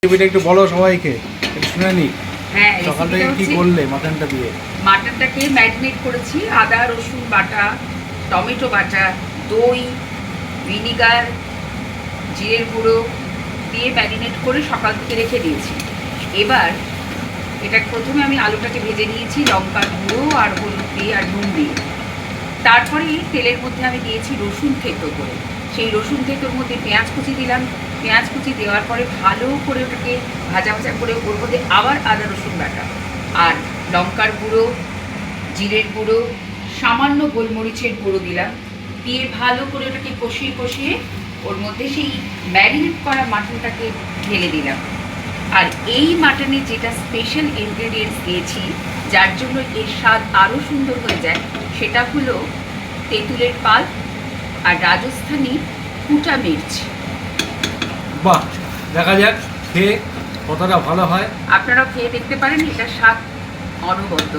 রেসিপিটা একটু বলো সবাইকে, একটু শুনে নি। হ্যাঁ, সকাল থেকে রেসিপিটা কি হচ্ছে করলে মাটনটা দিয়ে? মাটনটাকে ম্যারিনেট করেছি আদা রসুন বাটা, টমেটো বাটা, দই, ভিনিগার, জিরের গুঁড়ো দিয়ে ম্যারিনেট করে সকাল থেকে রেখে দিয়েছি। এবার এটা প্রথমে আমি আলুটাকে ভেজে নিয়েছি লঙ্কার গুঁড়ো আর হলুদ দিয়ে আর নুন দিয়ে। তারপরে তেলের মধ্যে আমি দিয়েছি রসুন থেঁতো করে। সেই রসুন থেঁতোর মধ্যে পেঁয়াজ কুচি দিলাম। পেঁয়াজ কুচি দেওয়ার পরে ভালো করে ওটাকে ভাজা ভাজা করে ওর মধ্যে আবার আদা রসুন বাটা আর লঙ্কার গুঁড়ো, জিরের গুঁড়ো, সামান্য গোলমরিচের গুঁড়ো দিলাম। দিয়ে ভালো করে ওটাকে কষিয়ে কষিয়ে ওর মধ্যে সেই ম্যারিনেট করা মাটনটাকে ঢেলে দিলাম। আর এই মাটনে যেটা স্পেশাল ইনগ্রেডিয়েন্টস দিয়েছি, যার জন্য এর স্বাদ আরও সুন্দর হয়ে যায়, সেটা হলো তেঁতুলের পাল্প আর রাজস্থানি কুটা মির্চ। বাহ, দেখা যাক খেয়ে কতটা ভালো হয়। আপনারাও খেয়ে দেখতে পারেন, এটা স্বাদ অনবদ্য।